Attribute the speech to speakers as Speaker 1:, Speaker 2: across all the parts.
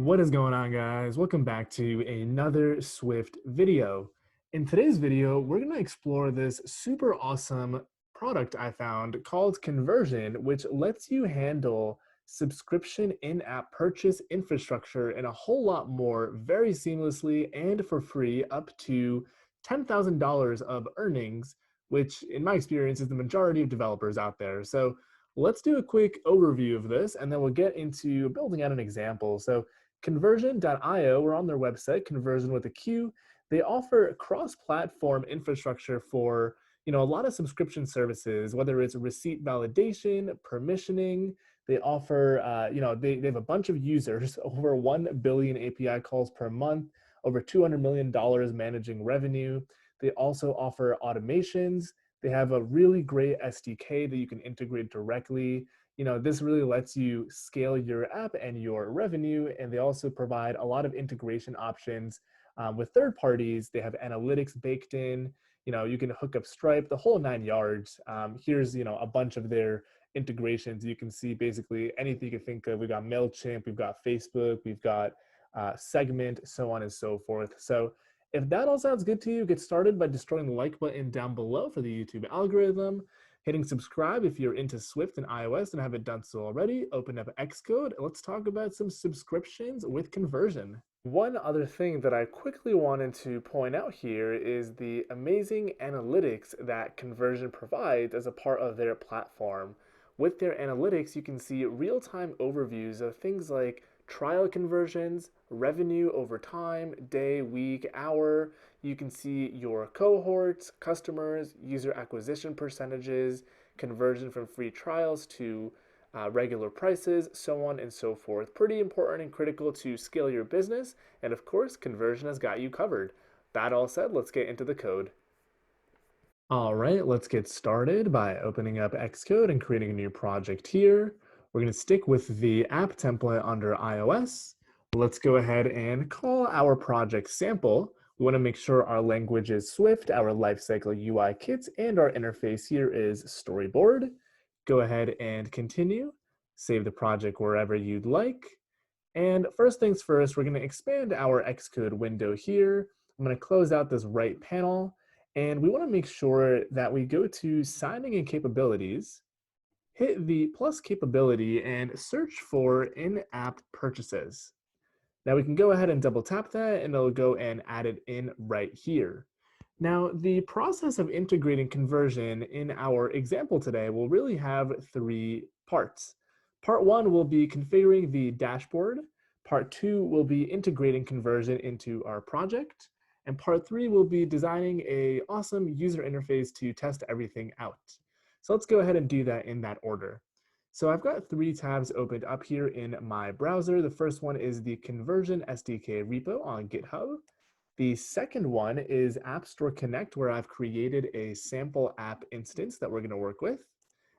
Speaker 1: What is going on, guys? Welcome back to another Swift video. In today's video, we're going to explore this super awesome product I found called Conversion, which lets you handle subscription in-app purchase infrastructure and a whole lot more very seamlessly and for free, up to $10,000 of earnings, which in my experience is the majority of developers out there. So let's do a quick overview of this, and then we'll get into building out an example. So Conversion.io, we're on their website, Conversion with a Q. They offer cross-platform infrastructure for a lot of subscription services, whether it's receipt validation, permissioning. They offer, they have a bunch of users, over 1 billion API calls per month, over $200 million managing revenue. They also offer automations. They have a really great SDK that you can integrate directly. This really lets you scale your app and your revenue, and they also provide a lot of integration options with third parties. They have analytics baked in. You can hook up Stripe, the whole 9 yards. Here's a bunch of their integrations. You can see basically anything you can think of. We've got MailChimp, we've got Facebook, we've got Segment, so on and so forth. So if that all sounds good to you, get started by destroying the like button down below for the YouTube algorithm, hitting subscribe if you're into Swift and iOS and haven't done so already, open up Xcode, and let's talk about some subscriptions with Conversion. One other thing that I quickly wanted to point out here is the amazing analytics that Conversion provides as a part of their platform. With their analytics, you can see real-time overviews of things like trial conversions, revenue over time, day, week, hour. You can see your cohorts, customers, user acquisition percentages, conversion from free trials to regular prices, so on and so forth. Pretty important and critical to scale your business. And of course, Conversion has got you covered. That all said, let's get into the code. All right, let's get started by opening up Xcode and creating a new project here. We're going to stick with the app template under iOS. Let's go ahead and call our project sample. We want to make sure our language is Swift, our lifecycle UI kit, and our interface here is storyboard. Go ahead and continue. Save the project wherever you'd like. And first things first, we're going to expand our Xcode window here. I'm going to close out this right panel. And we want to make sure that we go to signing and capabilities, hit the plus capability, and search for in-app purchases. Now we can go ahead and double tap that, and it'll go and add it in right here. Now, the process of integrating Conversion in our example today will really have 3 parts. Part 1 will be configuring the dashboard. Part 2 will be integrating Conversion into our project. And part 3 will be designing an awesome user interface to test everything out. So let's go ahead and do that in that order. So I've got 3 tabs opened up here in my browser. The first one is the Conversion SDK repo on GitHub. The second one is App Store Connect, where I've created a sample app instance that we're going to work with.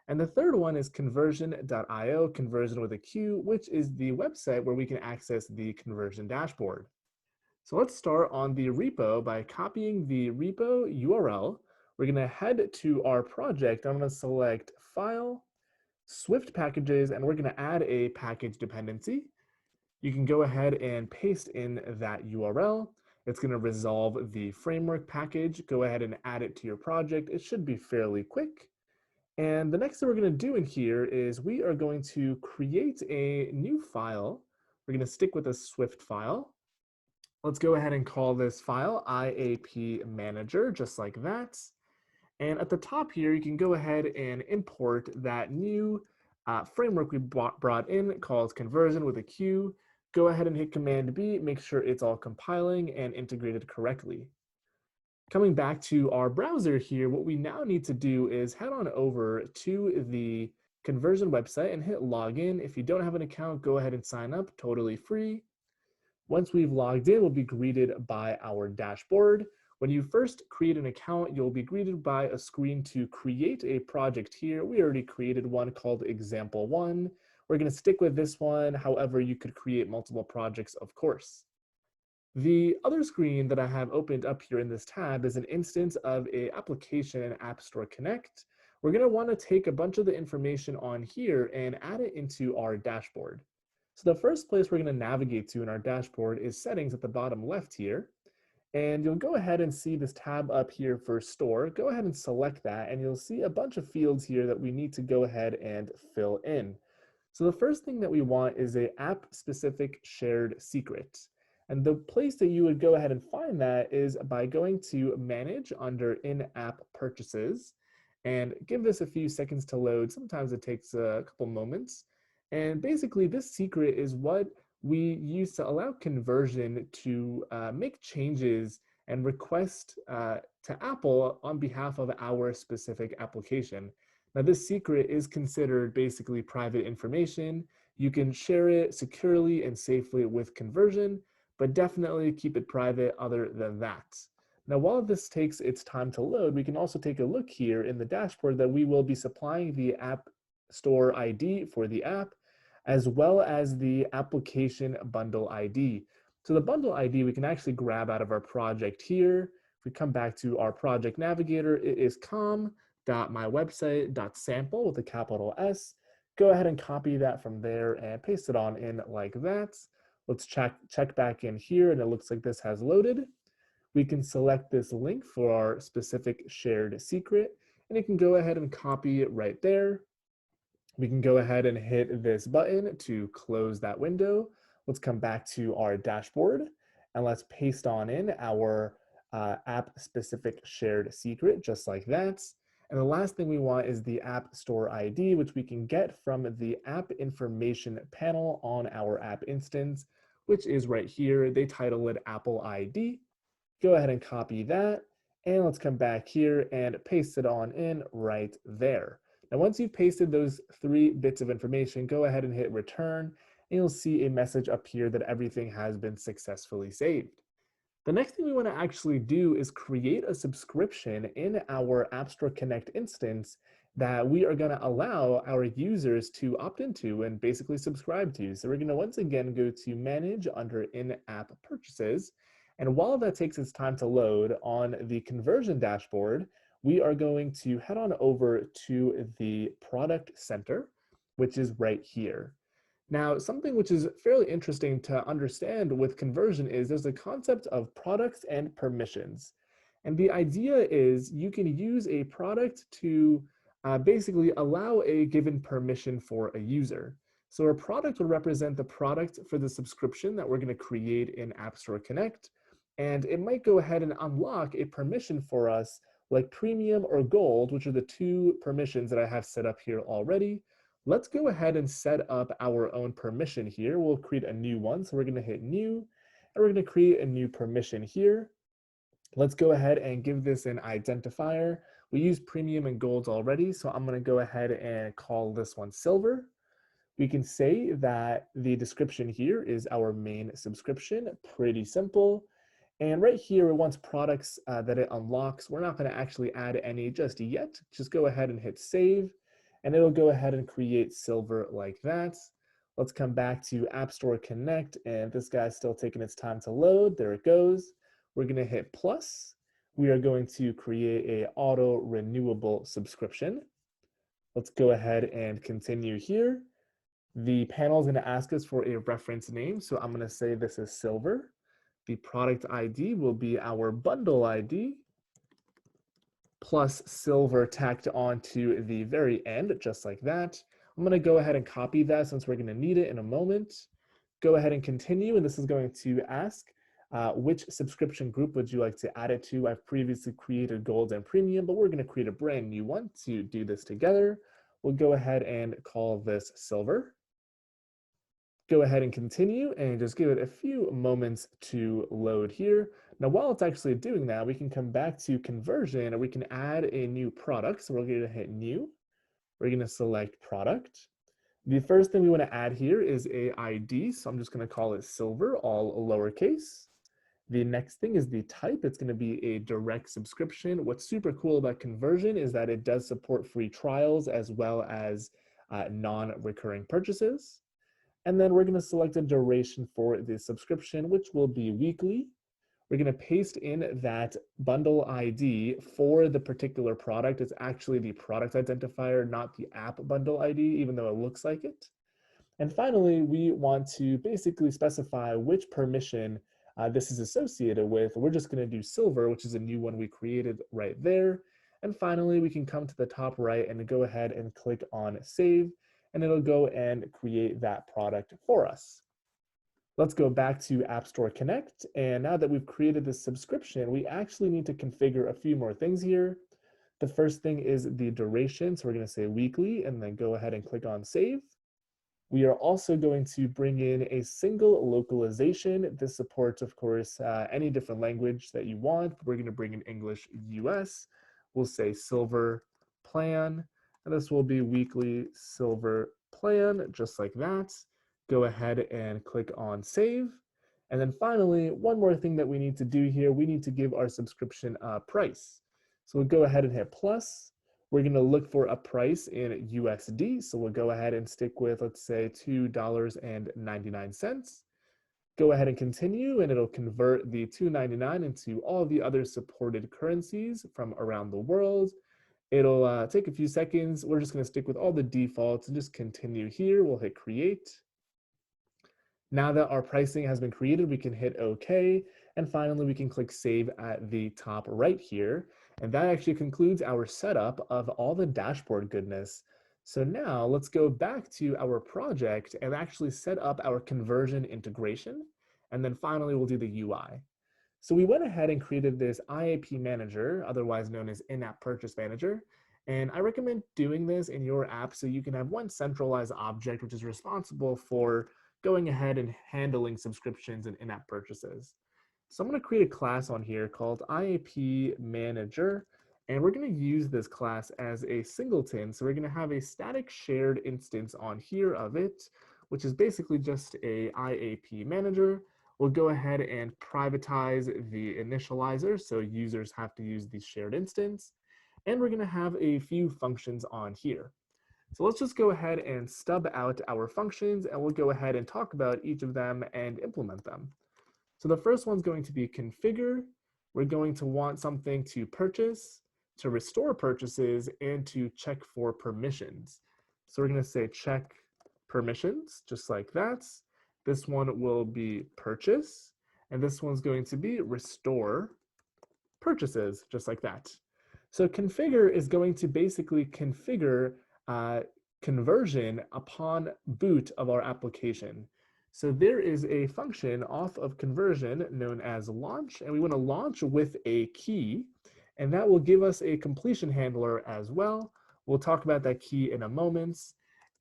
Speaker 1: And the third one is Conversion.io, Conversion with a Q, which is the website where we can access the Conversion dashboard. So let's start on the repo by copying the repo URL. We're going to head to our project. I'm going to select File, Swift Packages, and we're going to add a package dependency. You can go ahead and paste in that URL. It's going to resolve the framework package. Go ahead and add it to your project. It should be fairly quick. And the next thing we're going to do in here is we are going to create a new file. We're going to stick with a Swift file. Let's go ahead and call this file IAP Manager, just like that. And at the top here, you can go ahead and import that new framework we brought in called Conversion with a Q. Go ahead and hit Command B, make sure it's all compiling and integrated correctly. Coming back to our browser here, what we now need to do is head on over to the Conversion website and hit Login. If you don't have an account, go ahead and sign up, totally free. Once we've logged in, we'll be greeted by our dashboard. When you first create an account, you'll be greeted by a screen to create a project here. We already created one called Example 1. We're going to stick with this one. However, you could create multiple projects, of course. The other screen that I have opened up here in this tab is an instance of an application in App Store Connect. We're going to want to take a bunch of the information on here and add it into our dashboard. So the first place we're going to navigate to in our dashboard is settings at the bottom left here. And you'll go ahead and see this tab up here for store. Go ahead and select that, and you'll see a bunch of fields here that we need to go ahead and fill in. So the first thing that we want is a app-specific shared secret. And the place that you would go ahead and find that is by going to Manage under In-App Purchases, and give this a few seconds to load. Sometimes it takes a couple moments. And basically, this secret is what we use to allow Conversion to make changes and request to Apple on behalf of our specific application. Now, this secret is considered basically private information. You can share it securely and safely with Conversion, but definitely keep it private other than that. Now, while this takes its time to load, we can also take a look here in the dashboard that we will be supplying the App Store ID for the app, as well as the application bundle ID. So the bundle ID we can actually grab out of our project here. If we come back to our project navigator, it is com.mywebsite.sample with a capital S. Go ahead and copy that from there and paste it on in like that. Let's check back in here, and it looks like this has loaded. We can select this link for our specific shared secret, and you can go ahead and copy it right there. We can go ahead and hit this button to close that window. Let's come back to our dashboard, and let's paste on in our app-specific shared secret, just like that. And the last thing we want is the App Store ID, which we can get from the app information panel on our app instance, which is right here. They title it Apple ID. Go ahead and copy that. And let's come back here and paste it on in right there. Now, once you've pasted those 3 bits of information, go ahead and hit return, and you'll see a message up here that everything has been successfully saved. The next thing we want to actually do is create a subscription in our App Store Connect instance that we are going to allow our users to opt into and basically subscribe to. So we're going to once again go to Manage under In-App Purchases. And while that takes its time to load on the Conversion dashboard, we are going to head on over to the Product Center, which is right here. Now, something which is fairly interesting to understand with Conversion is there's a concept of products and permissions. And the idea is you can use a product to basically allow a given permission for a user. So a product will represent the product for the subscription that we're going to create in App Store Connect. And it might go ahead and unlock a permission for us like Premium or Gold, which are the 2 permissions that I have set up here already. Let's go ahead and set up our own permission here. We'll create a new one. So we're going to hit New, and we're going to create a new permission here. Let's go ahead and give this an identifier. We use Premium and Gold already, so I'm going to go ahead and call this one Silver. We can say that the description here is our main subscription. Pretty simple. And right here, it wants products that it unlocks. We're not going to actually add any just yet. Just go ahead and hit Save, and it'll go ahead and create Silver like that. Let's come back to App Store Connect, and this guy's still taking its time to load. There it goes. We're going to hit plus. We are going to create a auto renewable subscription. Let's go ahead and continue here. The panel is going to ask us for a reference name, so I'm going to say this is Silver. The product ID will be our bundle ID plus Silver tacked on to the very end, just like that. I'm going to go ahead and copy that since we're going to need it in a moment. Go ahead and continue, and this is going to ask which subscription group would you like to add it to. I've previously created Gold and Premium, but we're going to create a brand new one to do this together. We'll go ahead and call this Silver. Go ahead and continue and just give it a few moments to load here. Now, while it's actually doing that, we can come back to Conversion and we can add a new product. So we're going to hit New. We're going to select Product. The first thing we want to add here is a ID. So I'm just going to call it Silver, all lowercase. The next thing is the type. It's going to be a direct subscription. What's super cool about Conversion is that it does support free trials as well as non-recurring purchases. And then we're going to select a duration for the subscription, which will be weekly. We're going to paste in that bundle ID for the particular product. It's actually the product identifier, not the app bundle ID, even though it looks like it. And finally, we want to basically specify which permission this is associated with. We're just going to do silver, which is a new one we created right there. And finally, we can come to the top right and go ahead and click on save, and it'll go and create that product for us. Let's go back to App Store Connect. And now that we've created this subscription, we actually need to configure a few more things here. The first thing is the duration. So we're going to say weekly and then go ahead and click on save. We are also going to bring in a single localization. This supports, of course, any different language that you want. We're going to bring in English US. We'll say silver plan, and this will be weekly silver plan, just like that. Go ahead and click on save. And then finally, one more thing that we need to do here, we need to give our subscription a price. So we'll go ahead and hit plus. We're going to look for a price in USD. So we'll go ahead and stick with, let's say, $2.99. Go ahead and continue, and it'll convert the $2.99 into all the other supported currencies from around the world. It'll take a few seconds. We're just going to stick with all the defaults and just continue here. We'll hit create. Now that our pricing has been created, we can hit OK. And finally, we can click save at the top right here. And that actually concludes our setup of all the dashboard goodness. So now let's go back to our project and actually set up our conversion integration. And then finally, we'll do the UI. So we went ahead and created this IAP manager, otherwise known as in-app purchase manager. And I recommend doing this in your app so you can have one centralized object which is responsible for going ahead and handling subscriptions and in-app purchases. So I'm going to create a class on here called IAP Manager, and we're going to use this class as a singleton. So we're going to have a static shared instance on here of it, which is basically just a IAP Manager. We'll go ahead and privatize the initializer, so users have to use the shared instance. And we're going to have a few functions on here. So let's just go ahead and stub out our functions, and we'll go ahead and talk about each of them and implement them. So the first one's going to be configure. We're going to want something to purchase, to restore purchases, and to check for permissions. So we're going to say check permissions, just like that. This one will be purchase, and this one's going to be restore purchases, just like that. So configure is going to basically configure conversion upon boot of our application. So there is a function off of conversion known as launch, and we want to launch with a key, and that will give us a completion handler as well. We'll talk about that key in a moment.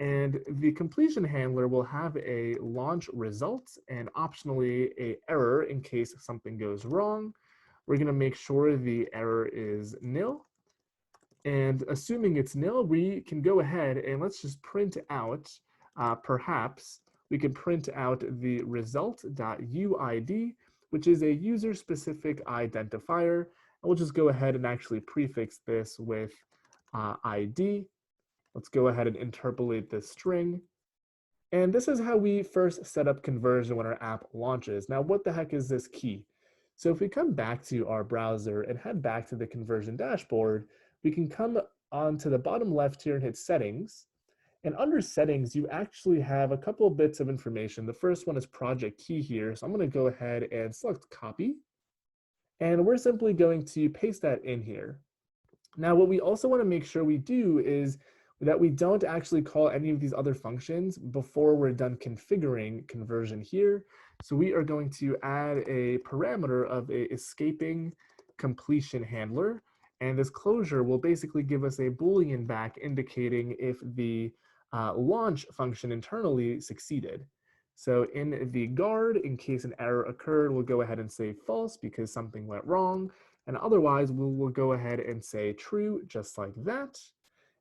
Speaker 1: And the completion handler will have a launch result and optionally a error in case something goes wrong. We're going to make sure the error is nil. And assuming it's nil, we can go ahead and let's just print out, perhaps, we can print out the result.uid, which is a user-specific identifier. And we'll just go ahead and actually prefix this with ID. Let's go ahead and interpolate this string. And this is how we first set up conversion when our app launches. Now, what the heck is this key? So if we come back to our browser and head back to the conversion dashboard, we can come onto the bottom left here and hit settings. And under settings, you actually have a couple of bits of information. The first one is project key here. So I'm going to go ahead and select copy. And we're simply going to paste that in here. Now, what we also want to make sure we do is that we don't actually call any of these other functions before we're done configuring conversion here. So we are going to add a parameter of a escaping completion handler. And this closure will basically give us a Boolean back indicating if the launch function internally succeeded. So in the guard, in case an error occurred, we'll go ahead and say false because something went wrong. And otherwise, we'll go ahead and say true, just like that.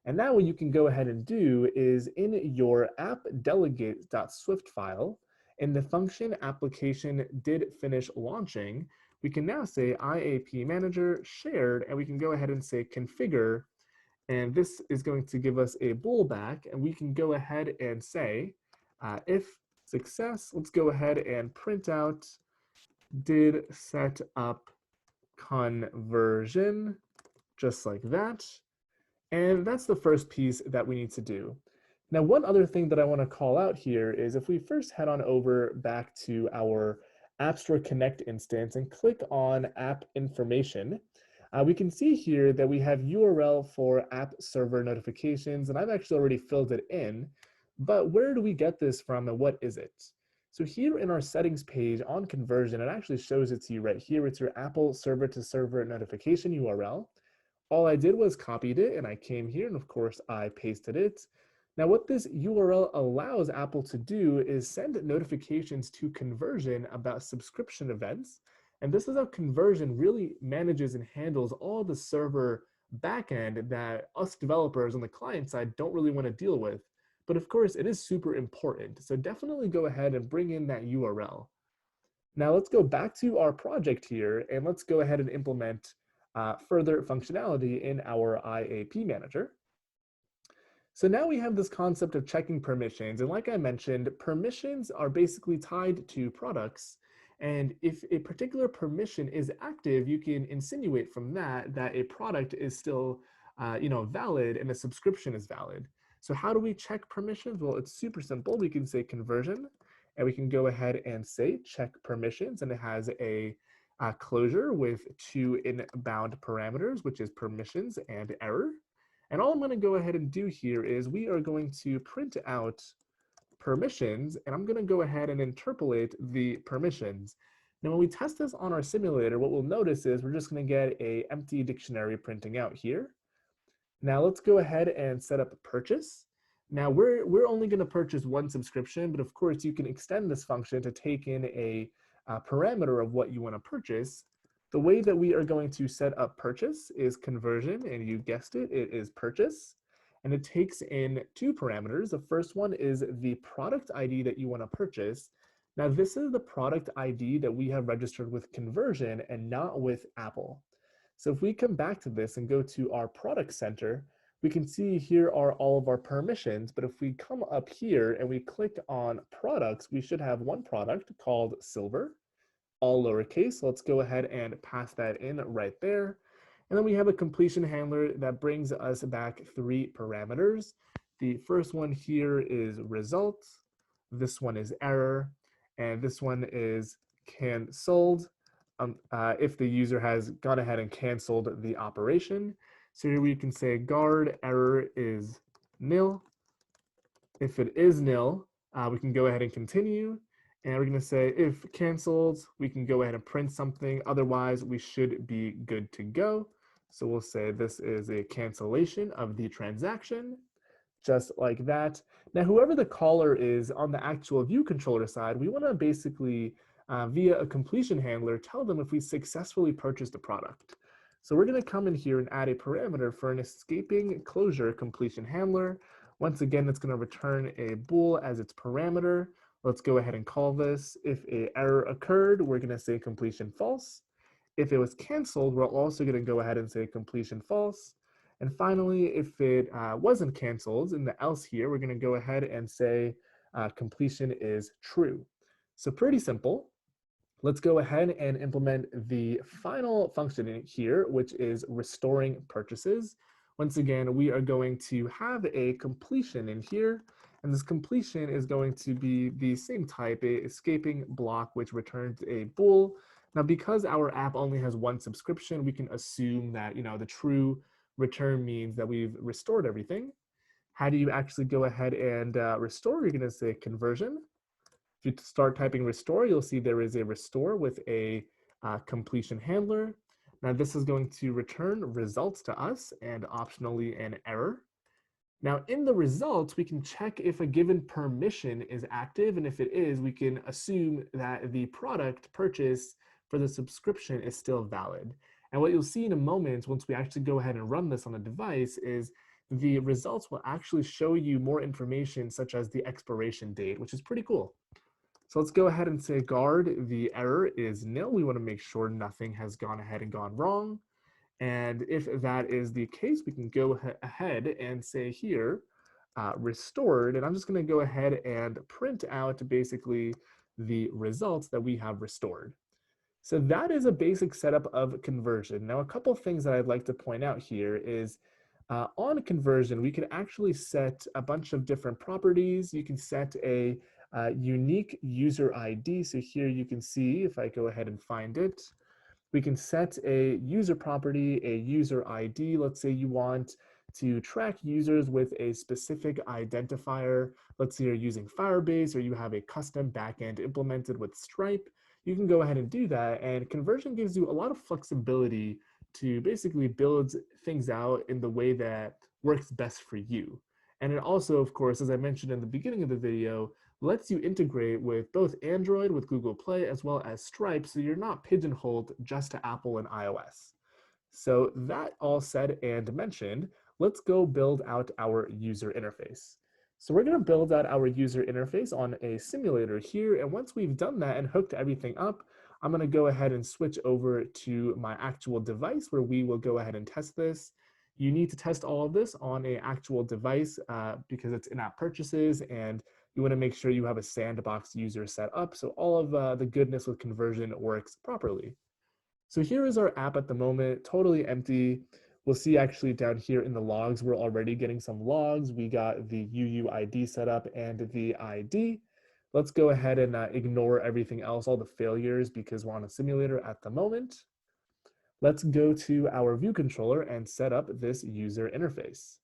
Speaker 1: And now what you can go ahead and do is in your app.delegate.swift file, in the function application did finish launching, we can now say IAP manager shared, and we can go ahead and say configure. And this is going to give us a bool back, and we can go ahead and say if success, let's go ahead and print out did set up conversion, just like that. And that's the first piece that we need to do. Now, one other thing that I want to call out here is if we first head on over back to our App Store Connect instance and click on app information, we can see here that we have URL for app server notifications, and I've actually already filled it in. But where do we get this from and what is it? So here in our settings page on conversion, it actually shows it to you right here. It's your Apple server to server notification URL. All I did was copied it and I came here and of course I pasted it. Now what this URL allows Apple to do is send notifications to Conversion about subscription events. And this is how Conversion really manages and handles all the server backend that us developers on the client side don't really want to deal with. But of course it is super important. So definitely go ahead and bring in that URL. Now let's go back to our project here and let's go ahead and implement further functionality in our IAP manager. So now we have this concept of checking permissions. And like I mentioned, permissions are basically tied to products. And if a particular permission is active, you can insinuate from that that a product is still valid and a subscription is valid. So how do we check permissions? Well, it's super simple. We can say conversion, and we can go ahead and say check permissions, and it has a closure with two inbound parameters, which is permissions and error. And all I'm going to go ahead and do here is we are going to print out permissions, and I'm going to go ahead and interpolate the permissions. Now, when we test this on our simulator, what we'll notice is we're just going to get an empty dictionary printing out here. Now, let's go ahead and set up a purchase. Now, we're only going to purchase one subscription, but of course, you can extend this function to take in a parameter of what you want to purchase. The way that we are going to set up purchase is conversion, and you guessed it, it is purchase. And it takes in two parameters. The first one is the product ID that you want to purchase. Now, this is the product ID that we have registered with conversion and not with Apple. So if we come back to this and go to our product center, we can see here are all of our permissions. But if we come up here and we click on products, we should have one product called Silver, all lowercase. Let's go ahead and pass that in right there. And then we have a completion handler that brings us back three parameters. The first one here is result. This one is error. And this one is canceled if the user has gone ahead and canceled the operation. So here we can say guard error is nil. If it is nil, we can go ahead and continue. And we're going to say if canceled, we can go ahead and print something. Otherwise, we should be good to go. So we'll say this is a cancellation of the transaction, just like that. Now, whoever the caller is on the actual view controller side, we want to basically, via a completion handler, tell them if we successfully purchased a product. So we're going to come in here and add a parameter for an escaping closure completion handler. Once again, it's going to return a bool as its parameter. Let's go ahead and call this. If an error occurred, we're going to say completion false. If it was canceled, we're also going to go ahead and say completion false. And finally, if it wasn't canceled, in the else here, we're going to go ahead and say completion is true. So pretty simple. Let's go ahead and implement the final function in here, which is restoring purchases. Once again, we are going to have a completion in here. And this completion is going to be the same type, a escaping block, which returns a bool. Now, because our app only has one subscription, we can assume that the true return means that we've restored everything. How do you actually go ahead and restore? You're going to say conversion. If you start typing restore, you'll see there is a restore with a completion handler. Now, this is going to return results to us and optionally an error. Now, in the results, we can check if a given permission is active, and if it is, we can assume that the product purchase for the subscription is still valid. And what you'll see in a moment, once we actually go ahead and run this on a device, is the results will actually show you more information, such as the expiration date, which is pretty cool. So let's go ahead and say guard, the error is nil. We want to make sure nothing has gone ahead and gone wrong. And if that is the case, we can go ahead and say here, restored. And I'm just going to go ahead and print out basically the results that we have restored. So that is a basic setup of conversion. Now, a couple of things that I'd like to point out here is On conversion, we can actually set a bunch of different properties. You can set a unique user ID. So here you can see, if I go ahead and find it, we can set a user property, a user ID. Let's say you want to track users with a specific identifier. Let's say you're using Firebase or you have a custom backend implemented with Stripe. You can go ahead and do that. And conversion gives you a lot of flexibility to basically build things out in the way that works best for you. And it also, of course, as I mentioned in the beginning of the video, lets you integrate with both Android with Google Play as well as Stripe, so you're not pigeonholed just to Apple and iOS. So that all said and mentioned, let's go build out our user interface. So we're going to build out our user interface on a simulator here, and once we've done that and hooked everything up, I'm going to go ahead and switch over to my actual device where we will go ahead and test this. You need to test all of this on an actual device because it's in-app purchases, and you want to make sure you have a sandbox user set up so all of the goodness with conversion works properly. So here is our app at the moment, totally empty. We'll see actually down here in the logs, we're already getting some logs. We got the UUID set up and the ID. Let's go ahead and ignore everything else, all the failures, because we're on a simulator at the moment. Let's go to our view controller and set up this user interface.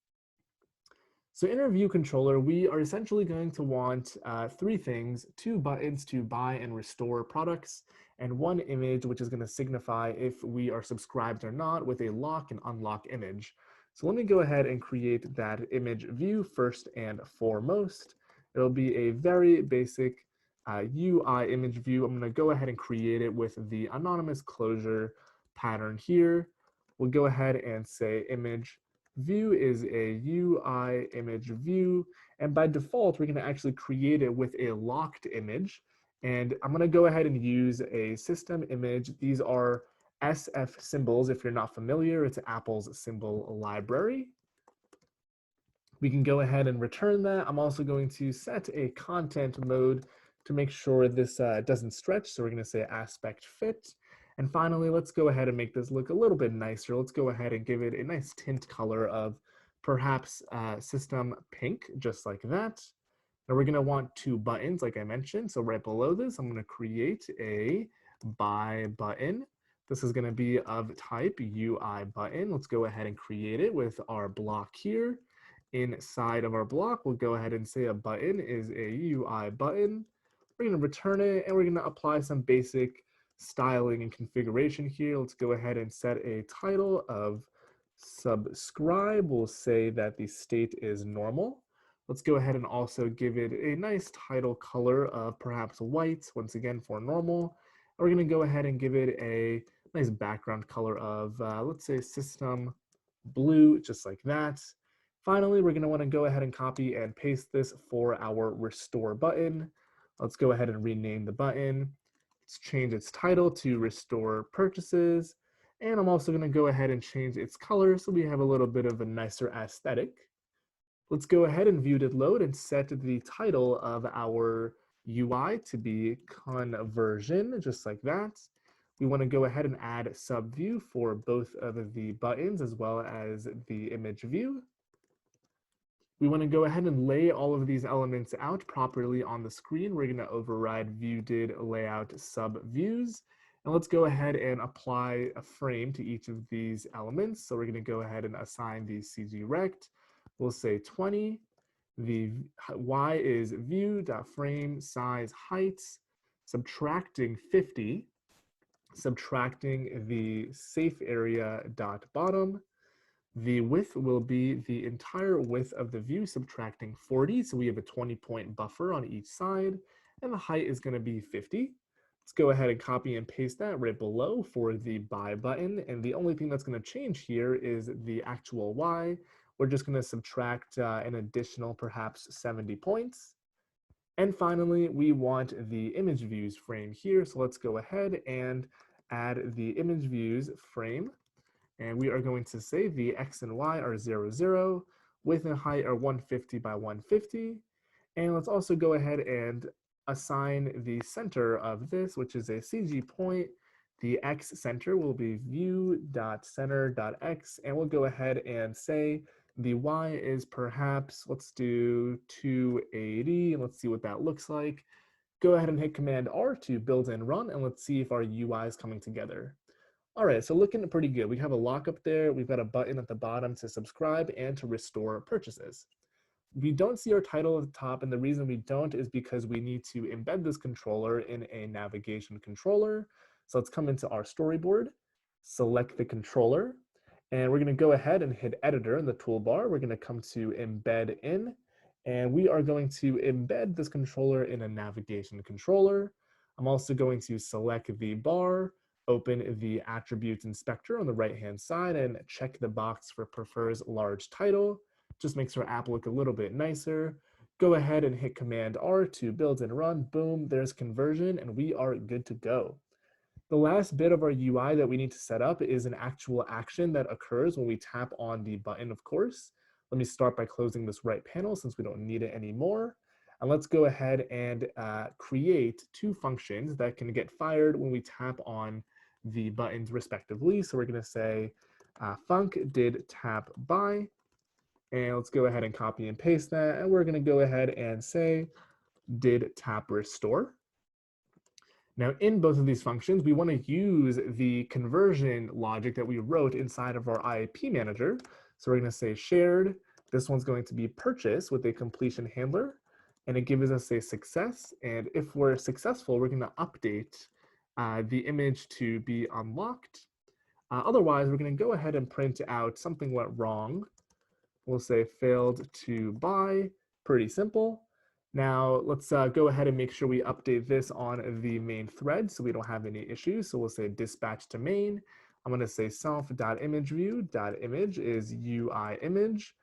Speaker 1: So in our view controller, we are essentially going to want three things: 2 buttons to buy and restore products, and 1 image, which is going to signify if we are subscribed or not, with a lock and unlock image. So let me go ahead and create that image view first and foremost. It'll be a very basic UI image view. I'm going to go ahead and create it with the anonymous closure pattern here. We'll go ahead and say image view is a UI image view, and by default, we're going to actually create it with a locked image. And I'm going to go ahead and use a system image. These are SF symbols. If you're not familiar, it's Apple's symbol library. We can go ahead and return that. I'm also going to set a content mode to make sure this doesn't stretch. So we're going to say aspect fit. And finally, let's go ahead and make this look a little bit nicer. Let's go ahead and give it a nice tint color of perhaps system pink, just like that. Now we're going to want 2 buttons, like I mentioned. So right below this, I'm going to create a buy button. This is going to be of type UI button. Let's go ahead and create it with our block here. Inside of our block, we'll go ahead and say a button is a UI button. We're going to return it, and we're going to apply some basic styling and configuration here. Let's go ahead and set a title of subscribe. We'll say that the state is normal. Let's go ahead and also give it a nice title color of perhaps white, once again for normal. And we're going to go ahead and give it a nice background color of, let's say, system blue, just like that. Finally, we're going to want to go ahead and copy and paste this for our restore button. Let's go ahead and rename the button. Let's change its title to restore purchases. And I'm also going to go ahead and change its color so we have a little bit of a nicer aesthetic. Let's go ahead and view did load and set the title of our UI to be conversion, just like that. We want to go ahead and add sub view for both of the buttons as well as the image view. We want to go ahead and lay all of these elements out properly on the screen. We're going to override view did layout sub views. And let's go ahead and apply a frame to each of these elements. So we're going to go ahead and assign the CG rect. We'll say 20. The Y is view.frame size heights, subtracting 50, subtracting the safe area dot bottom. The width will be the entire width of the view, subtracting 40. So we have a 20-point buffer on each side, and the height is going to be 50. Let's go ahead and copy and paste that right below for the buy button. And the only thing that's going to change here is the actual Y. We're just going to subtract an additional perhaps 70 points. And finally, we want the image views frame here. So let's go ahead and add the image views frame. And we are going to say the X and Y are 0, 0, width and height are 150 by 150. And let's also go ahead and assign the center of this, which is a CG point, The X center will be view.center.x, and we'll go ahead and say the Y is perhaps, let's do 280, and let's see what that looks like. Go ahead and hit Command R to build and run, and let's see if our UI is coming together. All right, so looking pretty good. We have a lock up there. We've got a button at the bottom to subscribe and to restore purchases. We don't see our title at the top, and the reason we don't is because we need to embed this controller in a navigation controller. So let's come into our storyboard, select the controller, and we're going to go ahead and hit editor in the toolbar. We're going to come to embed in, and we are going to embed this controller in a navigation controller. I'm also going to select the bar, open the attributes inspector on the right hand side, and check the box for prefers large title. Just makes our app look a little bit nicer. Go ahead and hit Command R to build and run. Boom, there's conversion, and we are good to go. The last bit of our UI that we need to set up is an actual action that occurs when we tap on the button, of course. Let me start by closing this right panel since we don't need it anymore. And let's go ahead and create two functions that can get fired when we tap on the buttons respectively. So we're going to say func did tap by. And let's go ahead and copy and paste that. And we're going to go ahead and say did tap restore. Now, in both of these functions, we want to use the conversion logic that we wrote inside of our IAP manager. So we're going to say shared. This one's going to be purchase with a completion handler, and it gives us a success. And if we're successful, we're going to update the image to be unlocked. Otherwise, we're going to go ahead and print out something went wrong. We'll say failed to buy, pretty simple. Now let's go ahead and make sure we update this on the main thread so we don't have any issues. So we'll say dispatch to main. I'm going to say self.imageView.image is UI image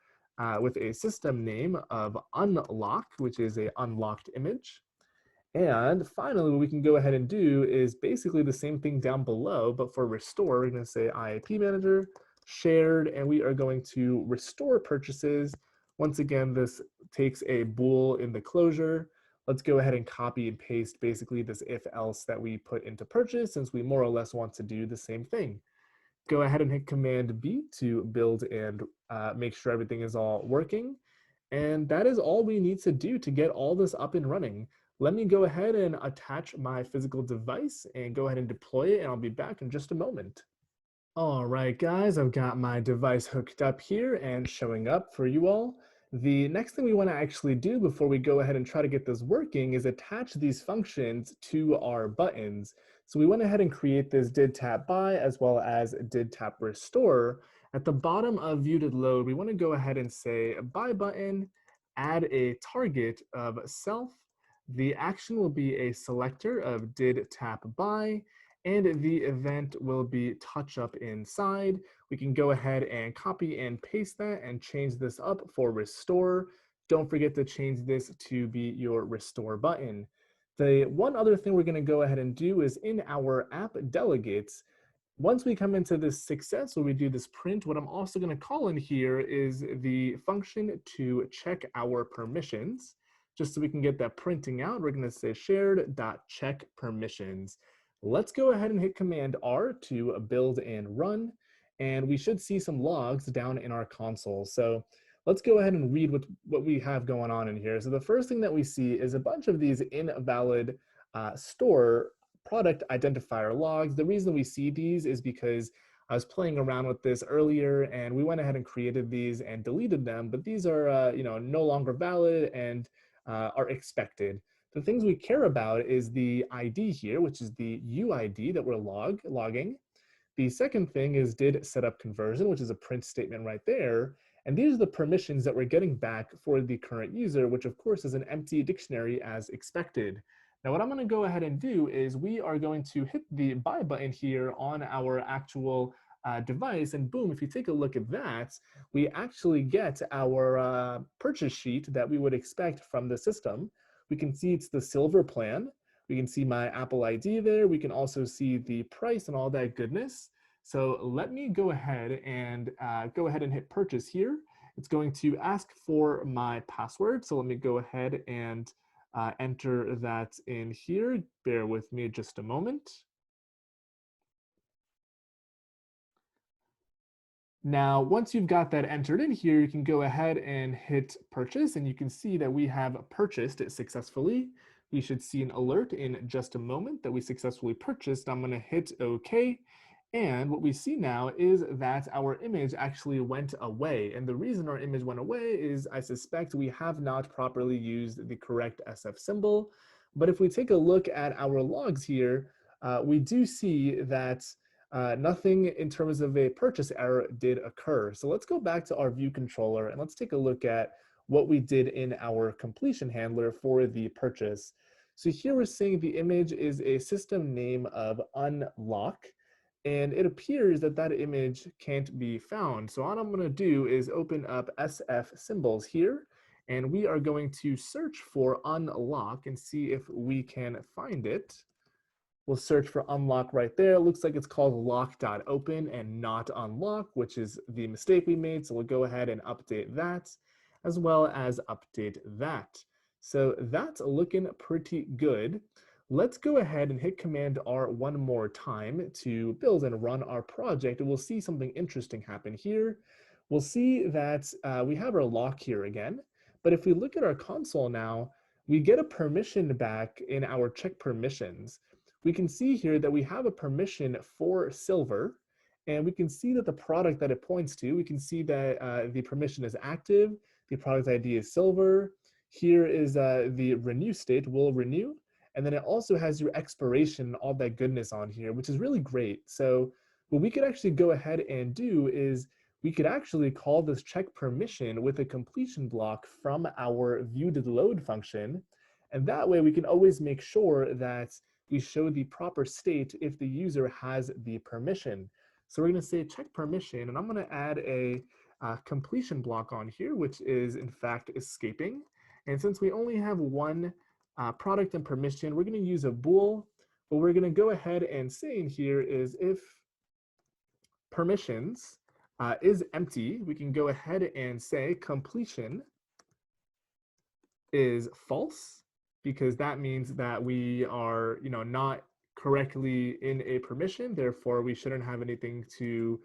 Speaker 1: with a system name of unlock, which is a unlocked image. And finally, what we can go ahead and do is basically the same thing down below, but for restore, we're going to say IAP manager shared, and we are going to restore purchases. Once again, this takes a bool in the closure. Let's go ahead and copy and paste basically this if else that we put into purchase, since we more or less want to do the same thing. Go ahead and hit Command B to build and make sure everything is all working. And that is all we need to do to get all this up and running. Let me go ahead and attach my physical device and go ahead and deploy it, and I'll be back in just a moment. All right, guys, I've got my device hooked up here and showing up for you all. The next thing we want to actually do before we go ahead and try to get this working is attach these functions to our buttons. So we went ahead and create this did tap by as well as did tap restore. At the bottom of view to load, we want to go ahead and say buy button, add a target of self. The action will be a selector of did tap by, and the event will be touch up inside. We can go ahead and copy and paste that and change this up for restore. Don't forget to change this to be your restore button. The one other thing we're going to go ahead and do is in our app delegates, once we come into this success, when we do this print, what I'm also going to call in here is the function to check our permissions. Just so we can get that printing out, we're going to say shared.check permissions. Let's go ahead and hit Command R to build and run, and we should see some logs down in our console. So let's go ahead and read what we have going on in here. So the first thing that we see is a bunch of these invalid store product identifier logs. The reason we see these is because I was playing around with this earlier, and we went ahead and created these and deleted them, but these are no longer valid and are expected. The things we care about is the ID here, which is the UID that we're logging. The second thing is did setup conversion, which is a print statement right there. And these are the permissions that we're getting back for the current user, which of course is an empty dictionary as expected. Now what I'm going to go ahead and do is we are going to hit the buy button here on our actual device, and boom, if you take a look at that, we actually get our purchase sheet that we would expect from the system. We can see it's the silver plan. We can see my Apple ID there. We can also see the price and all that goodness. So let me go ahead and hit purchase here. It's going to ask for my password. So let me go ahead and enter that in here. Bear with me just a moment. Now, once you've got that entered in here, you can go ahead and hit purchase, and you can see that we have purchased it successfully. We should see an alert in just a moment that we successfully purchased. I'm going to hit OK. And what we see now is that our image actually went away. And the reason our image went away is I suspect we have not properly used the correct SF symbol. But if we take a look at our logs here, we do see that nothing in terms of a purchase error did occur. So let's go back to our view controller and let's take a look at what we did in our completion handler for the purchase. So here we're seeing the image is a system name of unlock, and it appears that that image can't be found. So what I'm going to do is open up SF symbols here, and we are going to search for unlock and see if we can find it. We'll search for unlock right there. It looks like it's called lock.open and not unlock, which is the mistake we made. So we'll go ahead and update that, as well as update that. So that's looking pretty good. Let's go ahead and hit Command R one more time to build and run our project, and we'll see something interesting happen here. We'll see that we have our lock here again, but if we look at our console now, we get a permission back in our check permissions. We can see here that we have a permission for silver, and we can see that the product that it points to, we can see that the permission is active, the product ID is silver. Here is the renew state, will renew, and then it also has your expiration, all that goodness on here, which is really great. So what we could actually go ahead and do is we could actually call this check permission with a completion block from our viewDidLoad function. And that way we can always make sure that we show the proper state if the user has the permission. So we're going to say check permission, and I'm going to add a completion block on here, which is in fact escaping. And since we only have one product and permission, we're going to use a bool. What we're going to go ahead and say in here is if permissions is empty, we can go ahead and say completion is false, because that means that we are, not correctly in a permission. Therefore, we shouldn't have anything to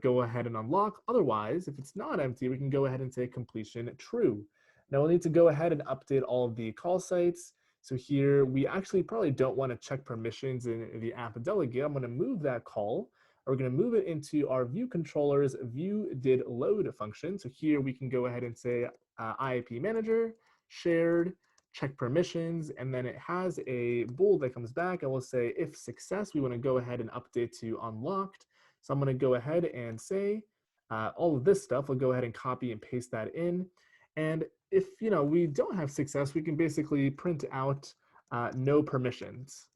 Speaker 1: go ahead and unlock. Otherwise, if it's not empty, we can go ahead and say completion true. Now we'll need to go ahead and update all of the call sites. So here we actually probably don't want to check permissions in the app delegate. I'm going to move that call. We're going to move it into our view controller's viewDidLoad function. So here we can go ahead and say IAP manager, shared, check permissions, and then it has a bool that comes back. I will say if success, we want to go ahead and update to unlocked. So I'm going to go ahead and say all of this stuff. We'll go ahead and copy and paste that in. And if we don't have success, we can basically print out no permissions,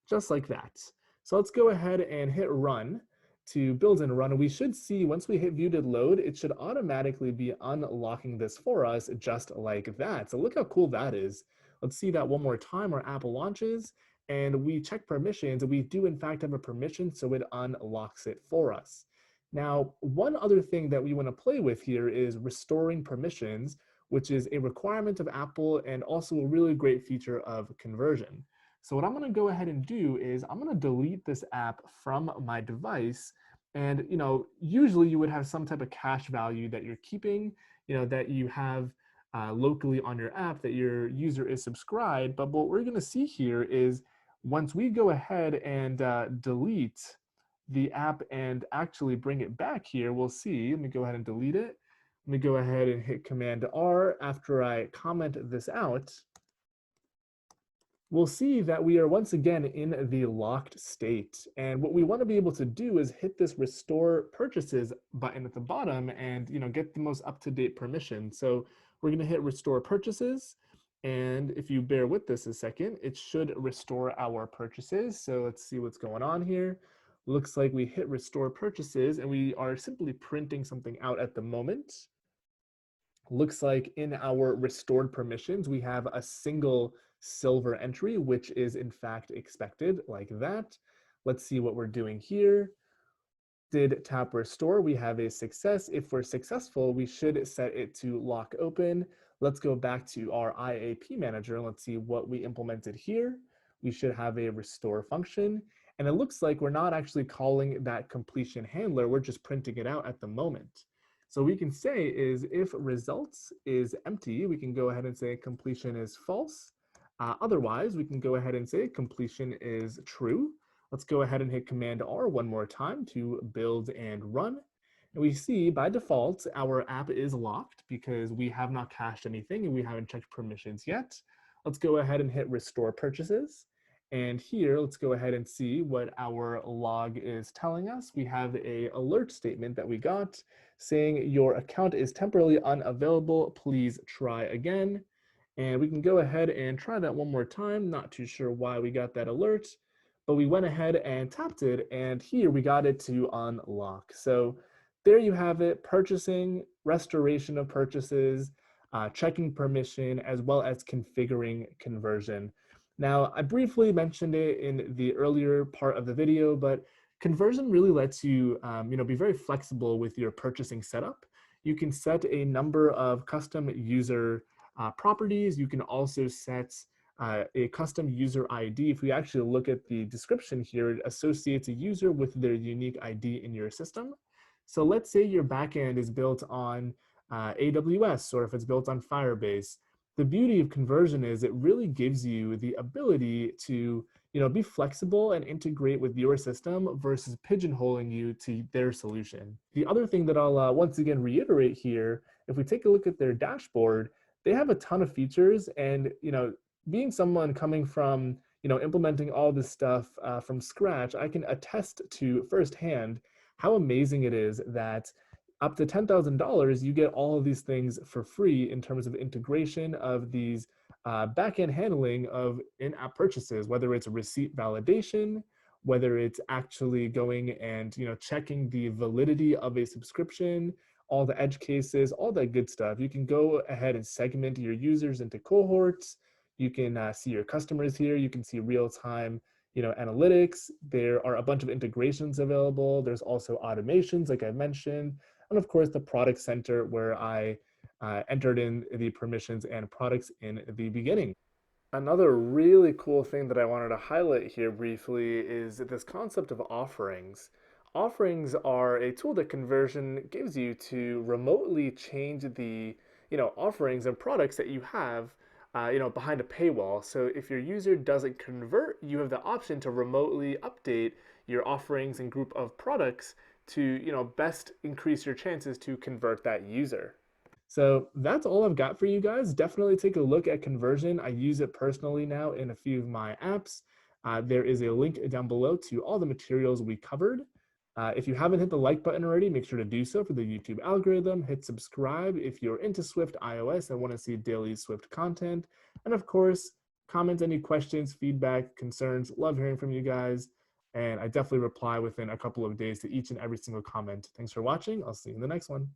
Speaker 1: just like that. So let's go ahead and hit run to build and run. And we should see once we hit viewDidLoad, it should automatically be unlocking this for us just like that. So look how cool that is. Let's see that one more time. Our app launches and we check permissions, and we do in fact have a permission, so it unlocks it for us. Now, one other thing that we want to play with here is restoring permissions, which is a requirement of Apple and also a really great feature of Conversion. So what I'm going to go ahead and do is I'm going to delete this app from my device. And usually you would have some type of cache value that you're keeping, that you have locally on your app that your user is subscribed. But what we're going to see here is once we go ahead and delete the app and actually bring it back here, we'll see. Let me go ahead and delete it. Let me go ahead and hit Command R after I comment this out. We'll see that we are once again in the locked state. And what we want to be able to do is hit this restore purchases button at the bottom and get the most up-to-date permission. So we're going to hit restore purchases. And if you bear with this a second, it should restore our purchases. So let's see what's going on here. Looks like we hit restore purchases and we are simply printing something out at the moment. Looks like in our restored permissions, we have a single silver entry, which is in fact expected like that. Let's see what we're doing here. Did tap restore, we have a success. If we're successful, we should set it to lock open. Let's go back to our IAP manager and let's see what we implemented here. We should have a restore function. And it looks like we're not actually calling that completion handler, we're just printing it out at the moment. So we can say is if results is empty, we can go ahead and say completion is false. Otherwise, we can go ahead and say completion is true. Let's go ahead and hit Command R one more time to build and run. And we see by default, our app is locked because we have not cached anything and we haven't checked permissions yet. Let's go ahead and hit restore purchases. And here, let's go ahead and see what our log is telling us. We have a alert statement that we got saying your account is temporarily unavailable. Please try again. And we can go ahead and try that one more time. Not too sure why we got that alert, but we went ahead and tapped it, and here we got it to unlock. So there you have it, purchasing, restoration of purchases, checking permission, as well as configuring conversion. Now, I briefly mentioned it in the earlier part of the video, but conversion really lets you, be very flexible with your purchasing setup. You can set a number of custom user properties. You can also set a custom user ID. If we actually look at the description here, it associates a user with their unique ID in your system. So let's say your backend is built on AWS, or if it's built on Firebase. The beauty of conversion is it really gives you the ability to be flexible and integrate with your system versus pigeonholing you to their solution. The other thing that I'll once again reiterate here, if we take a look at their dashboard, they have a ton of features, and being someone coming from implementing all this stuff from scratch, I can attest to firsthand how amazing it is that up to $10,000 you get all of these things for free in terms of integration of these backend handling of in-app purchases, whether it's receipt validation, whether it's actually going and checking the validity of a subscription, all the edge cases, all that good stuff. You can go ahead and segment your users into cohorts. You can see your customers here. You can see real-time analytics. There are a bunch of integrations available. There's also automations, like I mentioned. And of course, the product center where I entered in the permissions and products in the beginning. Another really cool thing that I wanted to highlight here briefly is this concept of offerings. Offerings are a tool that Conversion gives you to remotely change the offerings and products that you have behind a paywall. So if your user doesn't convert, you have the option to remotely update your offerings and group of products to best increase your chances to convert that user. So that's all I've got for you guys. Definitely take a look at Conversion. I use it personally now in a few of my apps. There is a link down below to all the materials we covered. If you haven't hit the like button already, make sure to do so for the YouTube algorithm. Hit subscribe if you're into Swift iOS and want to see daily Swift content. And of course, comment any questions, feedback, concerns. Love hearing from you guys. And I definitely reply within a couple of days to each and every single comment. Thanks for watching. I'll see you in the next one.